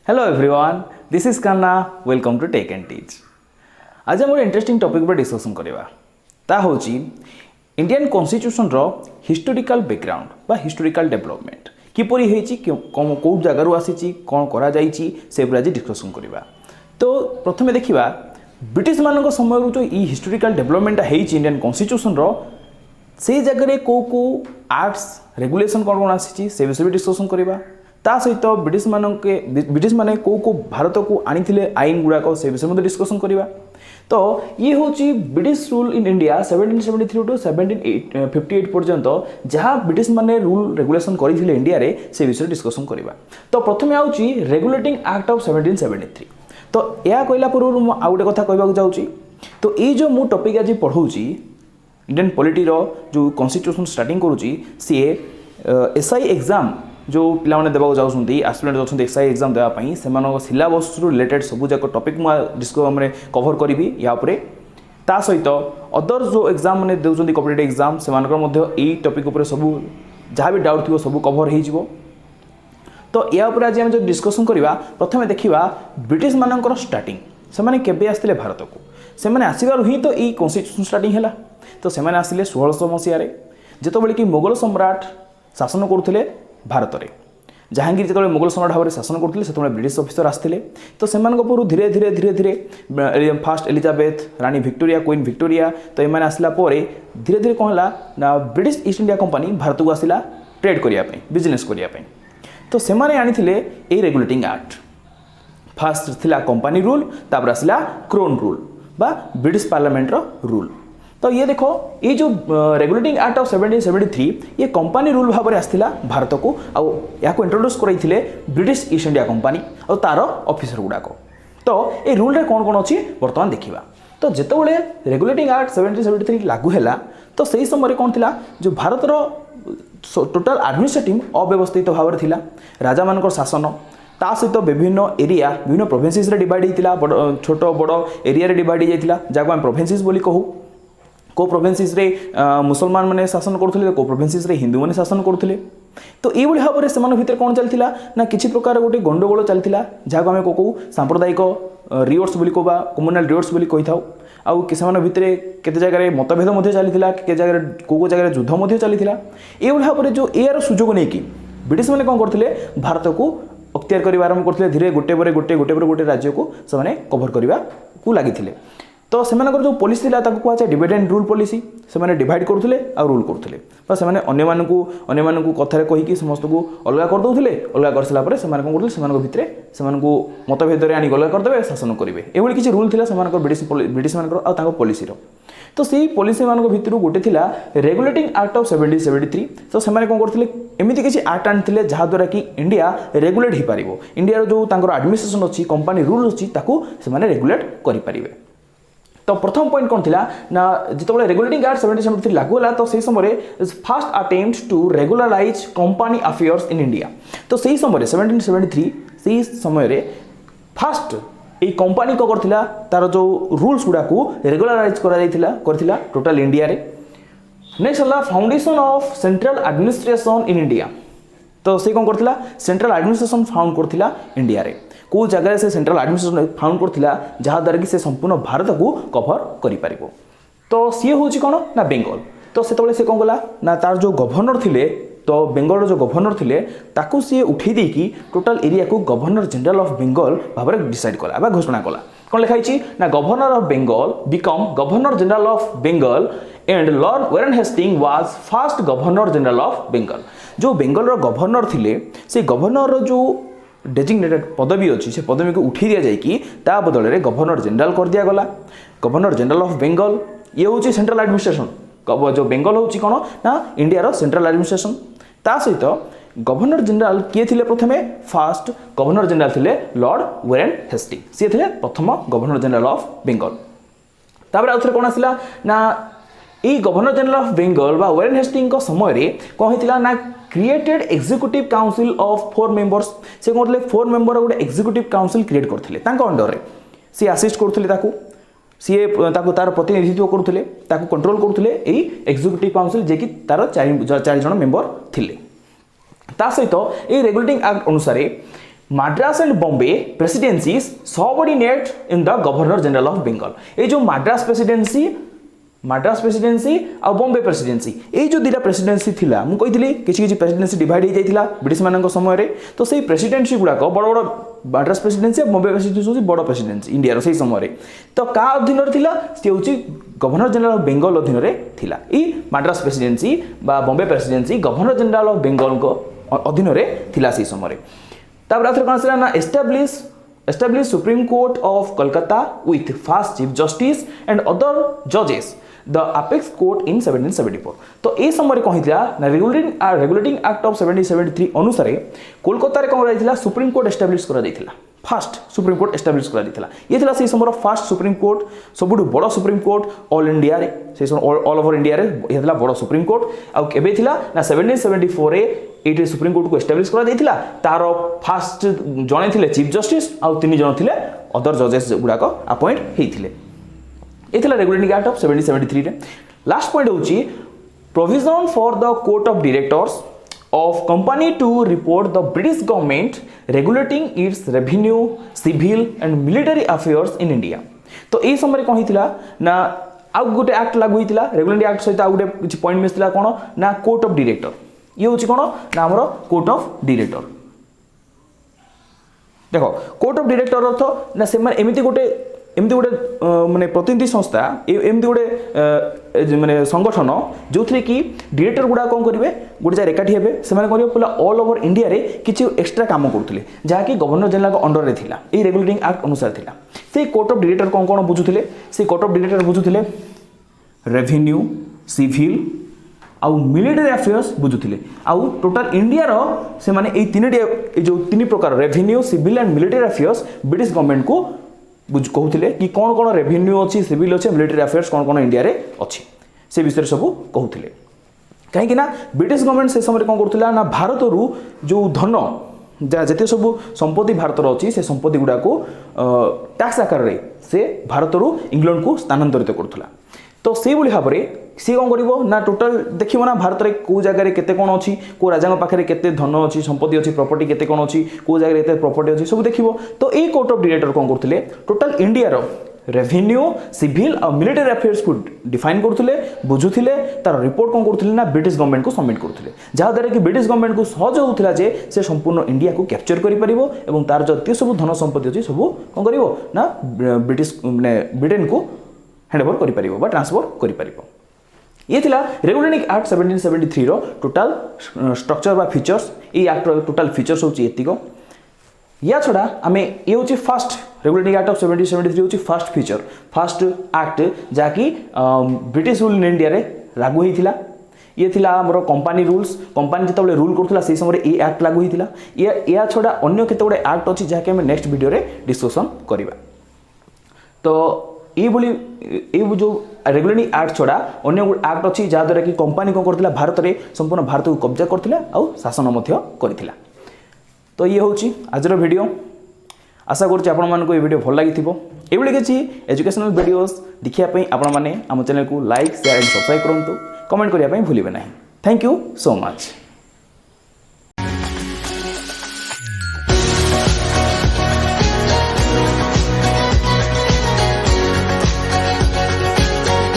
Hello everyone, this is Kanna. Welcome to Tech and Teach. आज हम गोटे इंटरेस्टिंग टॉपिक पर डिस्कसन करवा ता होची इंडियन कॉन्स्टिट्यूशन रो हिस्टोरिकल बैकग्राउंड बा हिस्टोरिकल डेवलपमेंट किपरि हेची कौ जगार आसी कौन करा जाइची से आज डिस्कसन करवा। तो प्रथमे देखिबा ब्रिटिश मानक समय जो ई हिस्टोरिकल डेवलपमेंट हेची इंडियन कॉन्स्टिट्यूशन रो से जगह को आर्ट्स रेगुलेशन कौन कौन आसी से विषय भी डिस्कसन करवा। ता सहित ब्रिटिश माने को भारत को आनी आईन गुड़ाक से विषय में डिस्कसन करवा। तो ये हूँ British rule in India 1773 to 1758 पर्यंत जहाँ ब्रिटिश माने रूल रेगुलेशन करते इंडिया रे से विषय डिस्कसन करवा। तो प्रथम आउची रेगुलेटिंग एक्ट ऑफ 1773। तो यह कहला पूर्व आउ गोटे कथा कहवाक जाऊँगी। तो ये जो मु टॉपिक आज पढ़ाऊँगी इंडियन पॉलिटी रो जो कॉन्स्टिट्यूशन स्टार्टिंग करुँची सी एसआई एग्जाम जो पिलाने देवाक जाऊँगी आस्पिरेंट अच्छा एसआई एग्जाम देवाई से सिलेबस रिलेटेड सबू जाक टॉपिक मुझे कवर करी या ता सहित अदर जो एग्जाम मैंने देउछंती कॉम्पिटिटिव एग्जाम से टॉपिक उपर सब जहाँ भी डाउट थी सब कवर हो। तो या आज आम जो डिस्कसन करवा प्रथम देखा ब्रिटिश मानकर स्टार्टिंग से केबे आसते भारत को से आसबार ही तो यही कॉन्स्टिट्यूशन स्टार्टिंग है। तो से आसिले 1600 मसीह जितेबाला कि मुगल सम्राट शासन करुले भारत में जहांगीर जो मुगल सम्राट भाव में शासन करते से ब्रिटिश ऑफिसर आसते। तो से धीरे धीरे धीरे धीरे फास्ट एलिजाबेथ रानी विक्टोरिया क्वीन विक्टोरिया तो ये आसला धीरे धीरे कौन है ना British East India company Bharat को आसला ट्रेड करने बिजनेस करने। तो से आनी रेगुलेटिंग एक्ट फास्ट थिला कंपनी रूल तापर आसला क्रोन रूल बा ब्रिटिश पार्लियामेंट रूल। तो ये देखो ये जो रेगुलेटिंग एक्ट ऑफ 1773 ये कंपनी रूल भाव में आसला भारत को या इंट्रोड्यूस कराइथिले ब्रिटिश ईस्ट इंडिया कंपनी और तार ऑफिसर गुड़ाक। तो ये रूल रे कौन कौन अच्छी बर्तमान देखा। तो जितेबाला रेगुलेटिंग एक्ट 1773 लागू है तो सही समय कौन थिला जो भारत टोटाल एडमिनिस्ट्रेटिव अव्यवस्थित भाव में थिला राजा मानकर शासन ता सहित विभिन्न एरिया विभिन्न प्रोविंसेस रे डिवाइड होता छोट बड़ एरिया रे डिवाइड होता जहाँ आम प्रोविंसेस बोली कहू। को प्रोविंसेस रे मुसलमान माने शासन करथले को प्रोविंसेस रे हिंदू माने शासन करथले। तो ये भाव में से भितर कौन चलता ना किसी प्रकार गोटे गंडगोल चलता जहाँ आम कहू सांप्रदायिक रिओट्स बोली कहवा कम्युनाल रिओट्स बोली कही था। आउ से भितर केते जगह मतभेद चलता के जगह को जगह युद्ध चलता। ये भाव में जो यार सुजोग नहीं कि ब्रिटिश मैंने कौन करते भारत को अख्तियार करने आरंभ करते धीरे गोटे पर गोटे राज्य को से कभर करने को लगी। तो से जो पॉलिसी था कहुए डिवाइड एंड रूल पॉलिसी से डिवाइड करते और रूल करते से अन्य कथार कहीकि समस्त को अलग करदे अलग कर सारापर से कौन करते भितर से मतभेद आनी अलग करदे शासन करेंगे ये किसी रूल था ब्रिटिश मान पॉलिसी। तो सही पॉलिसी मान भितर गोटे थिला रेगुलेटिंग एक्ट ऑफ 1773। तो से कौन करते एमती किसी एक्ट आनी जहाद्वारा कि इंडिया रेगुलेट हो पार इंडिया जो एडमिनिस्ट्रेशन अच्छी कंपनी रूल अच्छी से रेगुलेट करें। तो प्रथम पॉइंट कौन थिला ना जितेबाला रेगुलेटिंग एक्ट 1773 लागू है तो सही समय fast attempt to regularise company affairs in India. तो सही समय 1773 सही समय फास्ट ये कंपनी को करथिला तार जो रूल्स गुड़ा को रेगुलराइज करथिला टोटल इंडिया रे। नेक्स्ट है foundation of central administration in India. तो से कौन करथिला सेंट्रल एडमिनिस्ट्रेशन फाउंड करथिला इंडिया रे को जगह से सेंट्रल एडमिनिस्ट्रेशन फाउंड करथिला जहाद्वारा कि से संपूर्ण भारत को कभर करि। तो सी हूँ कौन ना बेंगल। तो से कौन कला ना तार जो गवर्नर थिले तो बेंगल जो गवर्नर थिले ताकू सी उठे देकी टोटल एरिया को गवर्नर जनरल ऑफ बेंगल भाव में डिसाइड कला बा घोषणा कला। कौन लिखाई ना governor of Bengal become governor general of Bengal and lord Warren Hasting was first governor general of Bengal. जो बेंगल गवर्नर थिले से गवर्नर जो डेजिग्नेटेड पदवी अच्छी से पदवी को उठी दि जाए बदल में गवर्नर जनरल कर दिया गला गवर्नर जनरल ऑफ बेंगल। ये हूँ सेंट्रल एडमिनिस्ट्रेशन जो बेंगल हूँ कौन ना इंडिया सेंट्रल एडमिनिस्ट्रेशन। ता सहित गवर्नर जनरल किए थे प्रथमे फास्ट गवर्नर जनरल थे लॉर्ड वेरन हेस्टिंग सी थे प्रथम गवर्नर जनरल ऑफ बेंगल। तापर आउ थे कौन आसला ना ये गवर्नर जनरल ऑफ बेंगल बा वेरन हेस्टिंग समय कौन होता ना created executive council of 4 members. से कौन थे 4 मेंबर गोटे एग्जीक्यूटिव काउंसिल क्रिएट करते अंडर में सी आसिस्ट करते सी तार प्रतिनिधित्व करुले कंट्रोल करुले एग्जीक्यूटिव काउंसिल जे कि तार 4 जन मेंबर थिले। ता सहित ये रेगुलेटिंग एक्ट अनुसार Madras and Bombay presidencies subordinate in the Governor General of Bengal. ये जो Madras presidency और बॉम्बे प्रेसिडेंसी ये जो दुटा प्रेसिडेंसी थिला मु कहितली किछि प्रेसिडेंसी डिवाइड हो जाइतिला ब्रिटिश मानक समय रे तो सेही प्रेसिडेंसी गुडाक बड़ बड़ मद्रास प्रेसिडेंसी और बॉम्बे प्रेसिडेंसी होची बड़ प्रेसिडेंसी इंडिया रो सेही समय रे तो का अधीन रे थिला से होची गवर्नर जनरल ऑफ बेंगल अधीन रे थिला ई मद्रास प्रेसिडेंसी बा Bombay presidency governor general of Bengal को अधीन रे थिला सेही समय रे तापर आथर कोन सिला ना establish Supreme Court of Kolkata with first Chief Justice and other judges the Apex Court in 1774. तो ए समय कौन ना रेगुलेटिंग एक्ट ऑफ 1773 अनुसार कोलकाता रे कौन रही सुप्रीम कोर्ट एस्टाब्लिश करा जाइथिला फास्ट सुप्रीम कोर्ट एस्टाब्लिश करा जाइथिला ये थिला से समय फास्ट सुप्रीम कोर्ट सबुठु बड़ सुप्रीम कोर्ट ऑल इंडिया रे से ऑल ओवर इंडिया रे ये थिला बड़ सुप्रीम कोर्ट आ केबे थिला ना 1774 रे एटे सुप्रीम कोर्ट को एस्टाब्लिश करा जाइथिला तारो फास्ट जणे थिले चीफ जस्टिस आ तीन जण थिले अदर जजेस गुडा को अपॉइंट हेथिले ये थिला रेगुलेटिंग एक्ट ऑफ 1773 रे लास्ट पॉइंट होची provision for the court of directors of company to report the British government regulating its revenue, civil and military affairs in India. तो ए समय कौन हितला ना आउ गोटे एक्ट लागू हितला रेगुलेटिंग एक्ट सहित आउ गोटे किछि पॉइंट मिसला कोन ना कोर्ट ऑफ डायरेक्टर ये होछि कोन ना हमरो कोर्ट ऑफ डायरेक्टर देखो कोर्ट ऑफ डायरेक्टर अर्थ ना से एमिति गोटे माने प्रतिनिधि संस्था एमती गोटे माने संगठन जो थी कि डायरेक्टर गुड़ा कौन करेंगे गोटे जगह एकाठी हे से पूरा ऑल ओवर इंडिया रे किसी एक्सट्रा काम करते जहाँकि गवर्नर जनरल अंडर रे थिला ए रेगुलेटिंग एक्ट अनुसार थिला से कोर्ट ऑफ डायरेक्टर कौन कौन बुझुथिले से कोर्ट ऑफ डायरेक्टर बुझुथिले रेवेन्यू सिविल आउ मिलिटरी अफेयर्स बुझुथिले आउ टोटल इंडिया रो से माने ए तीन प्रकार revenue civil and military affairs British government को कहते कि कौन कौन रेवेन्यू अच्छी सिविल अच्छे मिलिटरी अफेयर्स कौन कौन इंडिया रे अच्छी से विषय सब कहते कहीं ब्रिटिश गवर्नमेंट से समय कौन करुला ना भारत रु जो धन जिते सब संपत्ति भारत अच्छी से संपत्ति गुड़ा को टैक्स आकार रे से भारत रु इंग्लैंड को स्थानांतरित करुला तो से भाव में सी कौन कर ना टोटाल देखो ना भारत में कौ जगह केते कौन अच्छी को राजा पाखे केते धन अच्छी संपत्ति अच्छी प्रॉपर्टी केते कौन अच्छी को जगह एते प्रॉपर्टी अच्छी सब देखिबो तो ए कोर्ट ऑफ डायरेक्टर कौन करथिले टोटाल इंडिया रो रेवेन्यू सिविल और मिलिटरी अफेयर्स को डिफाइन करथिले बुझुथिले तार रिपोर्ट कौन करथिले ना ब्रिटिश गवर्नमेंट को सबमिट करथिले जहाँ द्वारा कि ब्रिटिश गवर्नमेंट को सहज होउथिला जे से संपूर्ण इंडिया को कैप्चर करि परिबो एवं तार जति सब धन संपत्ति अच्छी सब कौन करिवो ना ब्रिटिश माने ब्रिटेन को हैंडओवर करि परिबो बा ट्रांसफर करि परिबो ये थिला रेगुलेटिंग एक्ट 1773 रो टोटल स्ट्रक्चर बा फीचर्स ए एक्ट रो टोटल फीचर्स होची एतिको या छडा आमे ये होची फर्स्ट रेगुलेटिंग एक्ट ऑफ 1773 होची फर्स्ट फीचर फर्स्ट एक्ट जाकी ब्रिटिश रूल इन इंडिया रे लागू हेतिला ये थिला हमरो कंपनी रूल्स कंपनी जतबले रूल करथला से समय ए एक्ट लागू हेतिला या छडा अन्य केते गुडे एक्ट अछि जाके हम नेक्स्ट वीडियो रे डिस्कशन करिबा तो ये जो रेगुलेटिंग एक्ट छड़ा अन्य एक्ट अच्छी जहाँद्वारा कि कंपनी कौन करथिला भारत में संपूर्ण भारत को कब्जा करथिला आउ शासन मध्य करथिला तो ये होची आजर वीडियो आशा करुच्ची आपण मानको ये वीडियो भल लागिथिबो एबले किछि एजुकेशनल वीडियोस देखिया पई आपण माने हम चैनल को लाइक शेयर एंड सब्सक्राइब करंतु कमेंट करिया पई भूलिबे नाही थैंक यू सो मच।